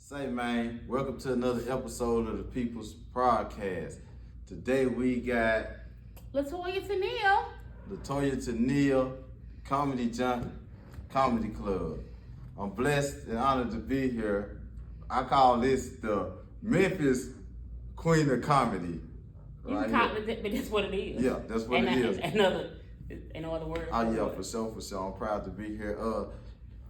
Say, man, welcome to another episode of the People's Podcast. Today we got Latoya Tennille. Latoya Tennille, Comedy Club. I'm blessed and honored to be here. I call this the Memphis Queen of Comedy. You can call it, but that's what it is. Yeah, that's what it is. In other words. Oh yeah, for sure. I'm proud to be here.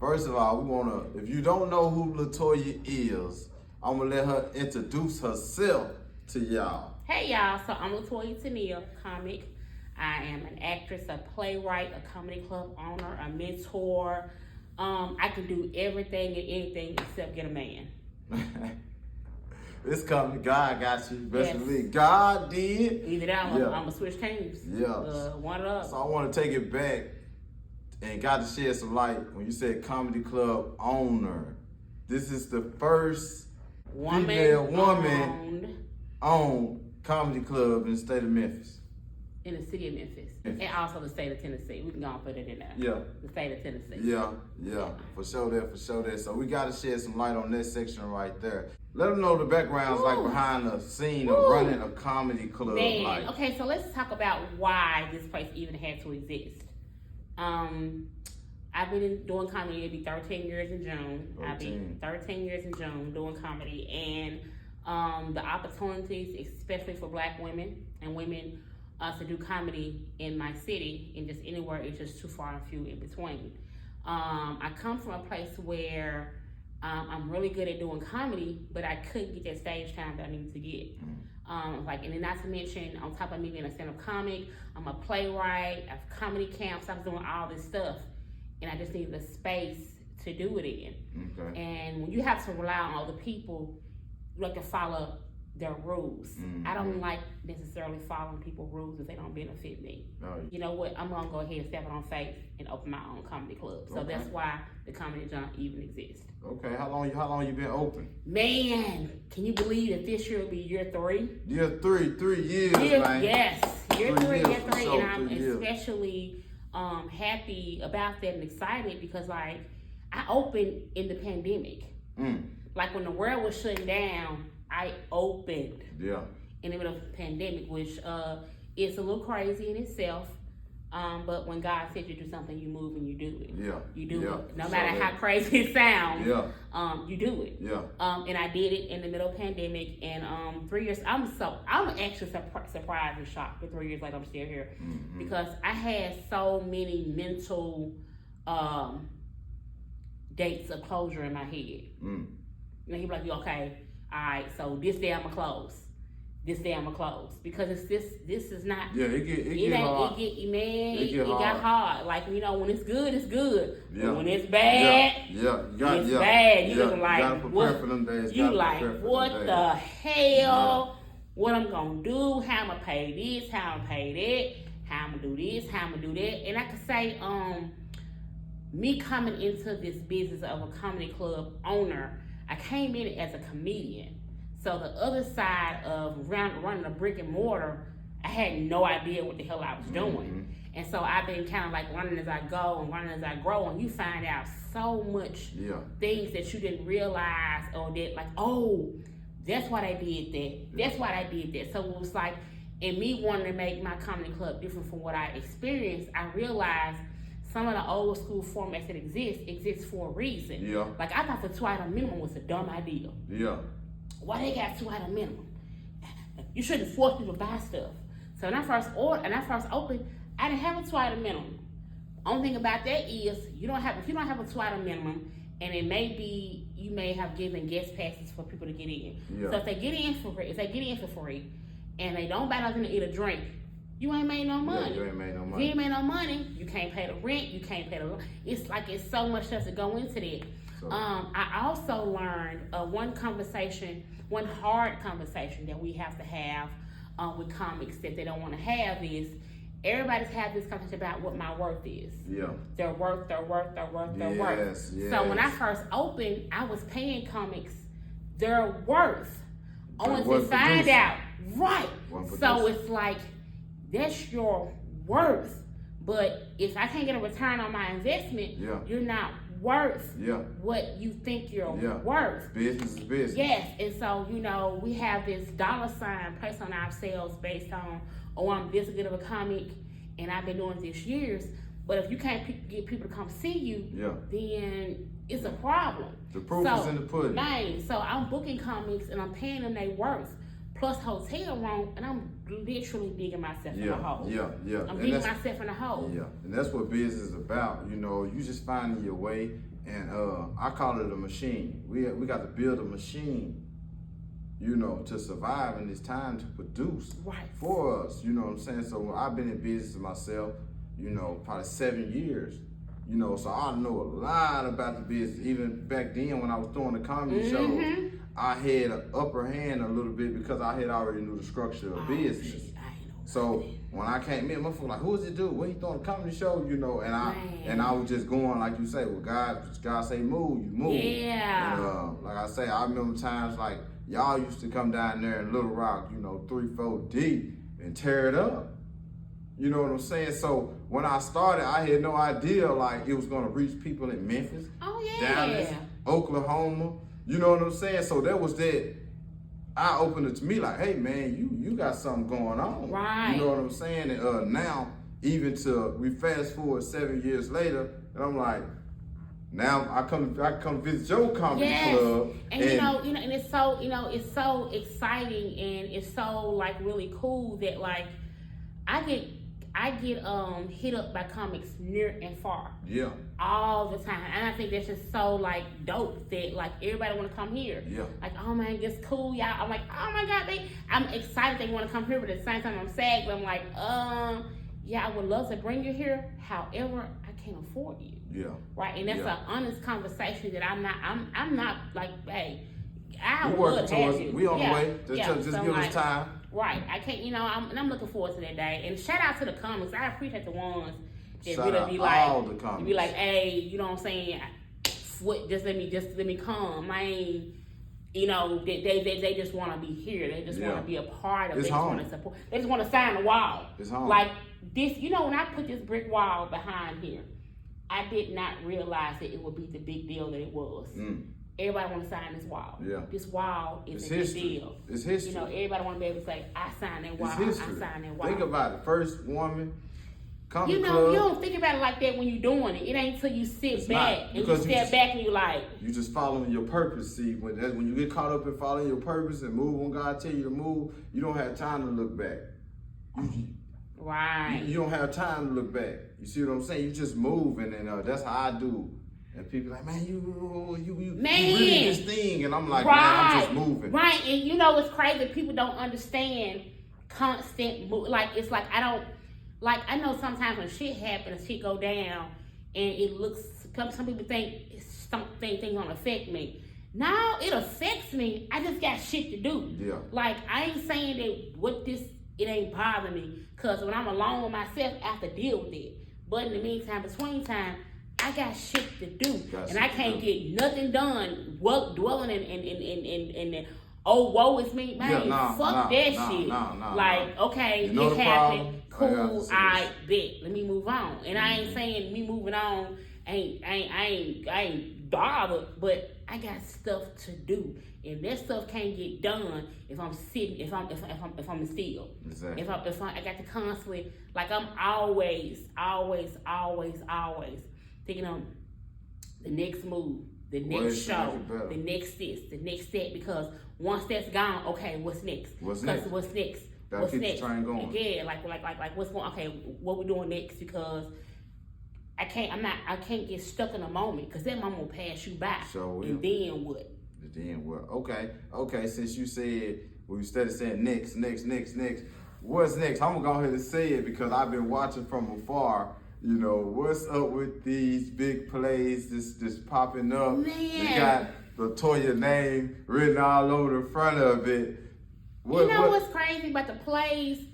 First of all, if you don't know who Latoya is, I'm gonna let her introduce herself to y'all. Hey y'all, so I'm Latoya Tennille, comic. I am an actress, a playwright, a comedy club owner, a mentor. I can do everything and anything except get a man. It's coming. God got you. Best Yes. believe. God did. Either that, I'm gonna switch teams. Yeah. One or the other. So I want to take it back and got to shed some light when you said comedy club owner. This is the first female woman-owned comedy club in the state of Memphis. In the city of Memphis. And also the state of Tennessee. We can go and put it in there. Yeah. The state of Tennessee. Yeah. For sure that. So we got to shed some light on that section right there. Let them know the backgrounds like behind the scene of running a comedy club. Man, okay, so let's talk about why this place even had to exist. I've been doing comedy. It'll be 13 years in June. I'll be 13 years in June doing comedy, and the opportunities, especially for Black women and women, to do comedy in my city and just anywhere, it's just too far and few in between. I come from a place where I'm really good at doing comedy, but I couldn't get that stage time that I needed to get. And then not to mention, on top of me being a stand-up comic, I'm a playwright, I have comedy camps, I was doing all this stuff, and I just needed a space to do it in. Okay. And when you have to rely on other people, you have to follow their rules. Mm-hmm. I don't like necessarily following people's rules if they don't benefit me. Oh. You know what? I'm gonna go ahead and step on faith and open my own comedy club. So that's why the Comedy Junk even exists. Okay, how long you been open? Man, can you believe that this year will be year 3? Year 3 years, man. Yes, year 3, sure, and I'm 3 years. especially happy about that and excited because I opened in the pandemic. Like when the world was shutting down, I opened in the middle of the pandemic, which is a little crazy in itself. But when God said you do something, you move and you do it. You do it. No matter how crazy it sounds, you do it. And I did it in the middle of the pandemic. And 3 years, I'm actually surprised and shocked that 3 years later I'm still here. Because I had so many mental dates of closure in my head. You know, he'd be like, okay, all right, so this day I'm gonna close. This day I'm gonna close because this is not. Yeah, it get hard. It got hard. Like, you know, when it's good, it's good. Yeah. But when it's bad, it's bad. You looking like what? For them days. You like what the hell? What I'm gonna do? How I'm gonna pay this? How I'm gonna pay that? How I'm gonna do this? How I'm gonna do that? And I could say, me coming into this business of a comedy club owner, I came in as a comedian. So the other side of running a brick and mortar, I had no idea what the hell I was doing. And so I've been kind of like learning as I go and learning as I grow, and you find out so much things that you didn't realize, or that like, oh, that's why they did that. That's why they did that. So it was like, in me wanting to make my comedy club different from what I experienced, I realized some of the old school formats that exist for a reason. Like I thought the 2-item minimum was a dumb idea. Why they got 2-item minimum? You shouldn't force people to buy stuff. So when I first opened, I didn't have a 2-item minimum. Only thing about that is if you don't have a 2-item minimum, and it may be you may have given guest passes for people to get in. So if they get in for free, and they don't buy nothing to eat or drink, you ain't made no money. You ain't made no money. If you ain't made no money, you can't pay the rent, you can't pay the. It's so much stuff to go into that. I also learned one hard conversation that we have to have with comics that they don't want to have is everybody's had this conversation about what my worth is. Their worth. Yes. So when I first opened, I was paying comics their worth. Only to find out. Right. So it's like, that's your worth. But if I can't get a return on my investment, you're not worth what you think you're worth. Business is business. Yes, and so, you know, we have this dollar sign placed on ourselves based on, oh, I'm this good of a comic, and I've been doing this years. But if you can't get people to come see you, then it's a problem. The proof is in the pudding. Man, so I'm booking comics and I'm paying them their worth, plus hotel room, and I'm literally digging myself in the hole. I'm digging myself in the hole. Yeah, and that's what business is about. You know, you just finding your way, and I call it a machine. We got to build a machine, you know, to survive in this time, to produce for us. You know what I'm saying? So I've been in business myself, you know, probably 7 years. You know, so I know a lot about the business. Even back then when I was doing the comedy shows, I had an upper hand a little bit because I had already knew the structure of business. So when I came in, my folks like, who is it dude? When he throwing a comedy show, you know, and I was just going like you say, well, God say move, you move. Yeah. And like I say, I remember times like y'all used to come down there in Little Rock, you know, 3-4 deep and tear it up. You know what I'm saying? So when I started, I had no idea like it was gonna reach people in Memphis, Dallas, Oklahoma. You know what I'm saying? So that was that eye opener to me, like, hey man, you got something going on. Right. You know what I'm saying? And now, even we fast forward 7 years later, and I'm like, now I come visit your comedy club. And you know, and it's so, you know, it's so exciting and it's so like really cool that like I get hit up by comics near and far. Yeah. All the time. And I think that's just so like dope that like everybody wanna come here. Yeah. Like, oh man, it's cool, y'all. I'm like, oh my God, I'm excited they wanna come here, but at the same time I'm sad, but I'm like, yeah, I would love to bring you here. However, I can't afford you. Yeah. Right. And that's an honest conversation that I'm not like, hey, I would have you. We on the way. Just give us time. Right, I can't, you know, I'm looking forward to that day. And shout out to the comics. I appreciate the ones that really be like, all the comics. Be like, hey, you know what I'm saying? Just let me come. I ain't, you know, they just want to be here. They just want to be a part of it. They just want to support. They just want to sign the wall. It's home. Like this, you know, when I put this brick wall behind here, I did not realize that it would be the big deal that it was. Everybody want to sign this wall. Yeah. This wall is a big deal. It's history. You know, everybody want to be able to say, I signed that wall. I signed that wall. Think about it. First woman, comedy club. You know, you don't think about it like that when you're doing it. It ain't until you sit back and you step back and you like. You just following your purpose. See, when you get caught up in following your purpose and move when God tell you to move, you don't have time to look back. Right. You don't have time to look back. You see what I'm saying? You just move, and that's how I do. And people like, man, you really this thing. And I'm like, man, I'm just moving. Right, and you know what's crazy? People don't understand constant move. Like, it's like, I know sometimes when shit happens, shit go down, and it looks, some people think things don't affect me. No, it affects me. I just got shit to do. Yeah. Like, I ain't saying that it ain't bothering me. Because when I'm alone with myself, I have to deal with it. But in the meantime, between time, I got shit to do, and I can't get nothing done. Dwelling in oh, woe is me, man. Fuck that shit. Like, okay, you know it happened. Cool, I bet. Let me move on. And I ain't saying me moving on I ain't bothered, but I got stuff to do, and that stuff can't get done if I'm sitting, if I'm still. Exactly. If I got to constantly, like I'm always thinking on the next move, the next show, the next this, the next that, because once that's gone, okay, what's next? What's next? Gotta keep the train going. Yeah, like what's going? Okay, what we doing next? Because I can't get stuck in a moment, because that moment will pass you by. So and then what? Okay. Since you said, well, you started saying next. What's next? I'm gonna go ahead and say it because I've been watching from afar. You know, what's up with these big plays just popping up? Man. You got Latoya name written all over the front of it. What's crazy about the plays?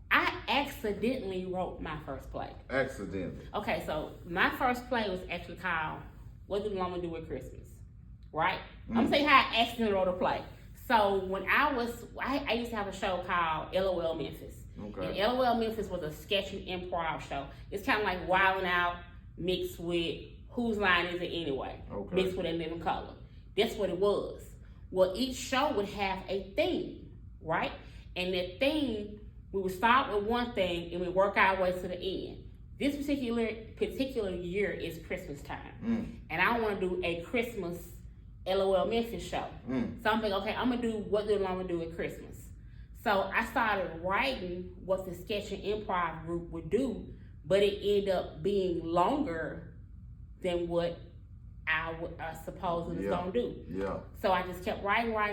I accidentally wrote my first play. Accidentally. Okay, so my first play was actually called What Do the Woman Do with Christmas? Right? I'm gonna tell you how I accidentally wrote a play. So when I used to have a show called LOL Memphis. Okay. And LOL Memphis was a sketch and improv show. It's kind of like Wildin' Out mixed with whose line is it anyway? Okay. Mixed with a living color. That's what it was. Well, each show would have a theme, right? And the theme, we would start with one thing and we work our way to the end. This particular year is Christmas time. And I want to do a Christmas LOL Memphis show. So I'm thinking, okay, I'm going to do what do I want to do at Christmas. So I started writing what the sketch and improv group would do, but it ended up being longer than what I supposedly was going to do. Yeah. So I just kept writing. I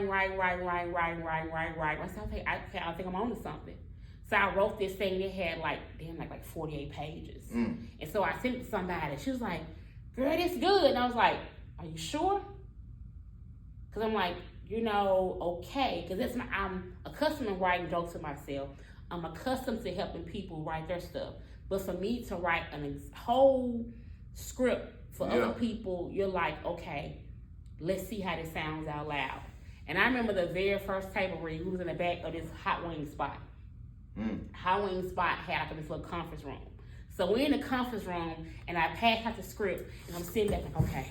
said, okay, I think I'm on to something. So I wrote this thing that had like 48 pages. And so I sent it to somebody. She was like, girl, that's good. And I was like, are you sure? Because I'm like, okay. Because I'm accustomed to writing jokes to myself. I'm accustomed to helping people write their stuff. But for me to write a whole script for other people, you're like, okay, let's see how this sounds out loud. And I remember the very first table read, we was in the back of this hot wing spot. Hot wing spot had like this little conference room. So we're in the conference room and I passed out the script and I'm sitting there like, okay,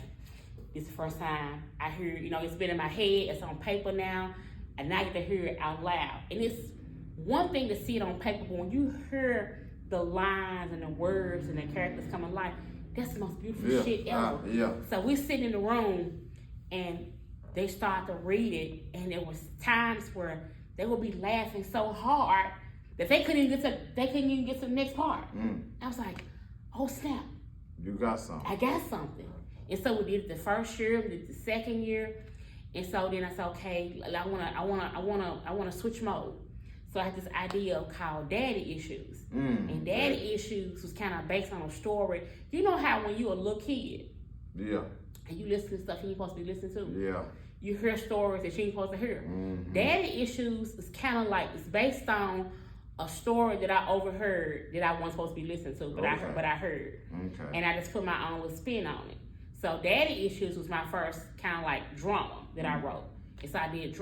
this is the first time I hear, it's been in my head, it's on paper now, and now I get to hear it out loud. And it's one thing to see it on paper, but when you hear the lines and the words and the characters come alive, that's the most beautiful shit ever. So we're sitting in the room and they start to read it, and there was times where they would be laughing so hard that they couldn't even get to the next part. I was like, oh snap. You got something. I got something. And so we did it the first year, we did it the second year. And so then I said, okay, I wanna switch mode. So I had this idea called Daddy Issues. And Daddy Issues was kind of based on a story. You know how when you're a little kid, and you listen to stuff you ain't supposed to be listening to? You hear stories that you ain't supposed to hear. Daddy Issues is kind of like, it's based on a story that I overheard that I wasn't supposed to be listening to, but I heard. And I just put my own little spin on it. So Daddy Issues was my first kind of like drama that I wrote. And so I did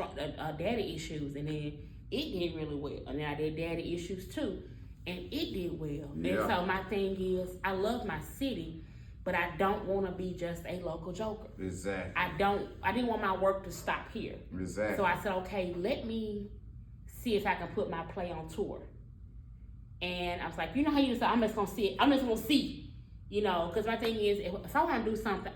Daddy Issues, and then it did really well. And then I did Daddy Issues 2, and it did well. And so my thing is, I love my city, but I don't want to be just a local joker. Exactly. I didn't want my work to stop here. Exactly. So I said, okay, let me see if I can put my play on tour. And I was like, how you say, I'm just gonna see. Because my thing is, if I want to do something,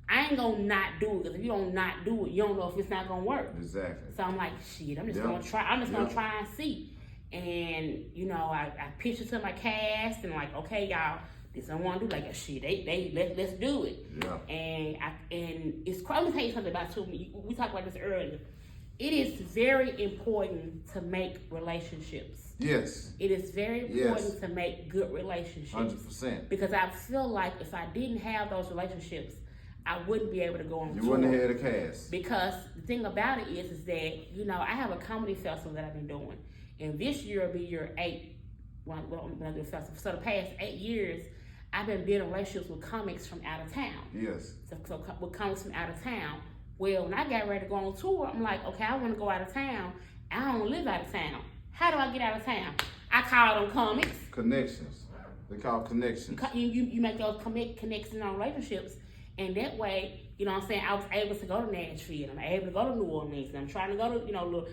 I ain't gonna not do it. Because if you don't not do it, you don't know if it's not gonna work. Exactly. So I'm like, shit, I'm just gonna try. I'm just gonna try and see. And I pitched it to my cast and like, okay, y'all, this I want to do. Like, shit, let's do it. And it's. Let me tell you something about me. We talked about this earlier. It is very important to make relationships. Yes. It is very important to make good relationships. 100%. Because I feel like if I didn't have those relationships, I wouldn't be able to go on tour. You wouldn't have had a cast. Because the thing about it is that, I have a comedy festival that I've been doing. And this year will be year 8 when I do a festival. So the past 8 years, I've been building relationships with comics from out of town. Yes. So with comics from out of town. Well, when I got ready to go on tour, I'm like, okay, I want to go out of town. I don't live out of town. How do I get out of town? I call them comics. Connections. They call connections. You make those connections on relationships. And that way, I was able to go to Nashville. I'm able to go to New Orleans. And I'm trying to go to,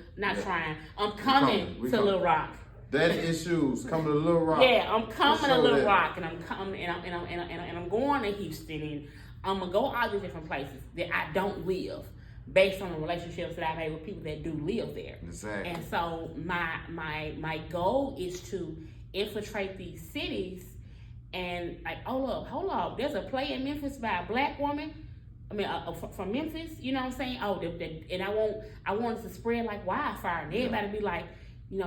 I'm coming to Little Rock. Daddy Issues, coming to Little Rock. Yeah, I'm coming to Little Rock. And I'm coming, and I'm going to Houston. And I'm going to go all these different places that I don't live, based on the relationships that I've made with people that do live there. Exactly. And so my goal is to infiltrate these cities and like, hold up, there's a play in Memphis by a black woman. From Memphis, you know what I'm saying? And I want it to spread like wildfire, and everybody be like,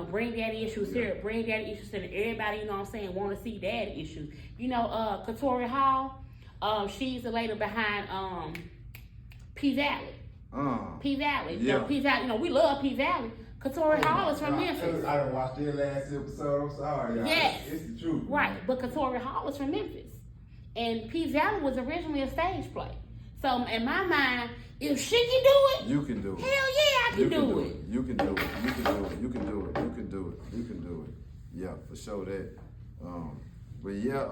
bring Daddy Issues here, bring Daddy Issues here. Everybody, want to see Daddy Issues. Katori Hall, she's the lady behind P Valley. P Valley. P Valley, we love P Valley. Katori Hall is from Memphis. I didn't watch their last episode, I'm sorry, y'all. Yes. It's the truth. Right, but Katori Hall is from Memphis. And P Valley was originally a stage play. So in my mind, if she can do it, you can do it. Hell yeah, I can do it. You can do it. You can do it. You can do it. You can do it. You can do it. Yeah, for sure that. But yeah,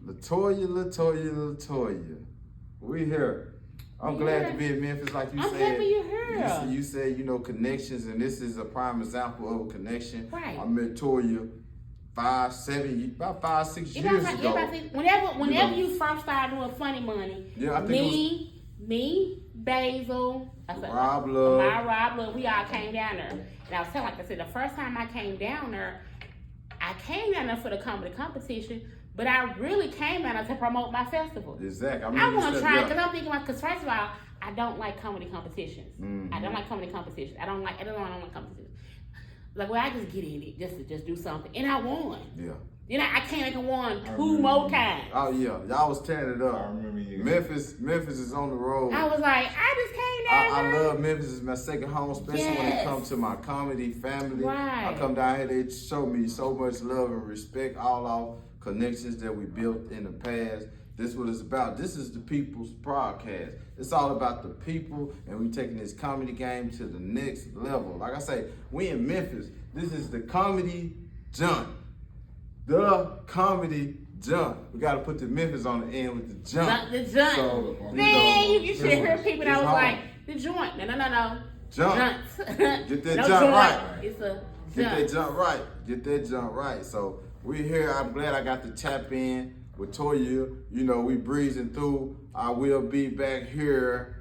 Latoya. We here. I'm glad to be in Memphis, like you said. I'm happy you're here. You said, you know, connections, and this is a prime example of a connection. Right. I met Toya about 5, 6 years ago. Whenever you first started doing Funny Money, yeah, I think me, Basil, Rob Love, we all came down there. And I was telling, like I said, the first time I came down there for the comedy competition, but I really came down there to promote my festival. Exactly. I want to try, because I'm thinking, because first of all, I don't like comedy competitions. Mm-hmm. I don't like comedy competitions. I don't like competitions. Like, well, I just get in it just to do something, and I won. Yeah. You know, I came back and won 2 more times. Oh yeah, y'all was tearing it up. I remember you. Memphis is on the road. I was like, I just came down I here. love Memphis. It's my second home, especially when it comes to my comedy family. Right. I come down here, they show me so much love and respect, all our connections that we built in the past. This is what it's about. This is the people's podcast. It's all about the people, and we taking this comedy game to the next level. Like I say, we in Memphis. This is the comedy jump. The comedy jump. We got to put the Memphis on the end with the jump. The jump. So, man, you should hear people that was home. like, the joint. No. Jump. Junts. Get that no jump joint. right. It's a jump. Get that jump right. Get that jump right. So we're here. I'm glad I got to tap in with Toya. You know, we breezing through. I will be back here.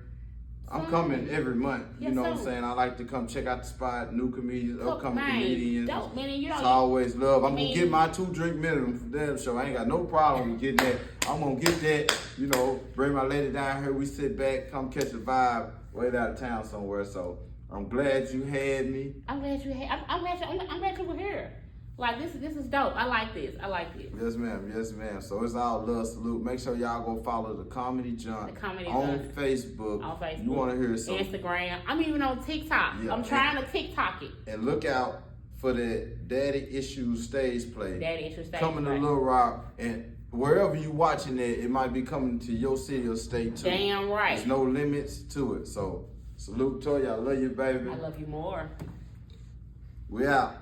I'm coming every month. You know what I'm saying? I like to come check out the spot, new comedians, upcoming comedians. It's always love. I'm going to get my 2 drink minimum for them show. I ain't got no problem with getting that. I'm going to get that, you know, bring my lady down here. We sit back, come catch a vibe way out of town somewhere. So I'm glad you had me. I'm glad you were here. Like, this is dope. I like this. Yes, ma'am. Yes, ma'am. So it's all love, salute. Make sure y'all go follow the Comedy Junk on Facebook. On Facebook. You want to hear something? Instagram. I'm even on TikTok. Yeah. I'm trying to TikTok it. And look out for the Daddy Issues stage play. Coming to Little Rock. And wherever you watching it might be coming to your city or state too. Damn right. There's no limits to it. So salute to you. I love you, baby. I love you more. We out.